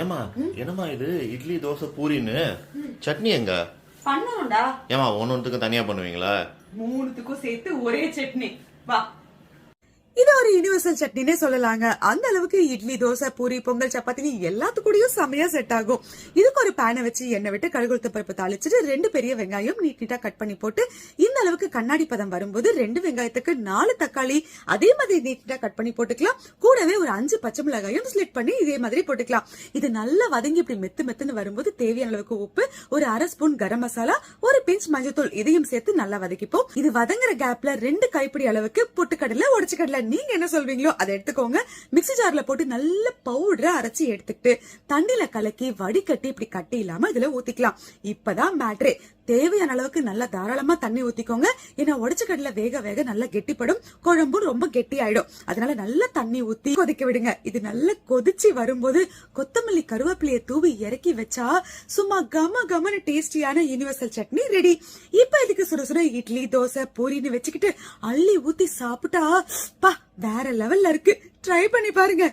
ஏமா என்னமா இது இட்லி தோசை பூரின்னு சட்னி எங்க பண்ணுவோம்டா. ஏமா ஒன்னொன்னுக்கும் தனியா பண்ணுவீங்களா? மூணுத்துக்கும் சேர்த்து ஒரே சட்னி. வா. இது ஒரு யூனிவர்சல் சட்னினே சொல்லலாங்க. அந்த அளவுக்கு இட்லி தோசை பூரி பொங்கல் சப்பாத்தி எல்லாத்துக்கூடயும் செமையா செட் ஆகும். இதுக்கு ஒரு பேனை வச்சு எண்ணெய் விட்டு கடுகுளுத்த பருப்பு தாளிச்சுட்டு 2 பெரிய வெங்காயம் நீட்டா கட் பண்ணி போட்டு இந்த அளவுக்கு கண்ணாடி பதம் வரும்போது 2 வெங்காயத்துக்கு 4 தக்காளி அதே மாதிரி நீட்டா கட் பண்ணி போட்டுக்கலாம். கூடவே ஒரு 5 பச்சை மிளகாயும் ஸ்லிட் பண்ணி இதே மாதிரி போட்டுக்கலாம். இது நல்லா வதங்கி இப்படி மெத்துன்னு வரும்போது தேவையான அளவுக்கு உப்பு, ஒரு 1/2 ஸ்பூன் கரம் மசாலா, ஒரு பிஞ்ச் மஞ்சத்தூள் இதையும் சேர்த்து நல்லா வதக்கிப்போம். இது வதங்குற கேப்ல 2 கைப்பிடி அளவுக்கு பொட்டுக்கடலை உடைச்சு கடலை நீங்க என்ன சொல்வீங்களோ அதை எடுத்துக்கோங்க. மிக்ஸி ஜார்ல போட்டு நல்ல பவுடரா அரைச்சி எடுத்துக்கிட்டு தண்ணில கலக்கி வடிகட்டி இப்படி கட்டி இல்லாம இதுல ஊத்திக்கலாம். இப்பதான் மேட்ரே. தேவையான அளவுக்கு நல்லா தாராளமா தண்ணி ஊத்திக்கோங்க. ஏன்னா உடைச்ச கடலை வேக வேக நல்லா கெட்டிப்படும், குழம்பும் ரொம்ப கெட்டி ஆயிடும். அதனால நல்லா தண்ணி ஊத்தி கொதிக்க விடுங்க. இது நல்லா கொதிச்சு வரும்போது கொத்தமல்லி கருவேப்பிலைய தூவி இறக்கி வச்சா சும்மா கம டேஸ்டியான யூனிவர்சல் சட்னி ரெடி. இப்ப இதுக்கு சுட இட்லி தோசை பூரின்னு வச்சுக்கிட்டு அள்ளி ஊத்தி சாப்பிட்டா வேற லெவல்ல இருக்கு. ட்ரை பண்ணி பாருங்க.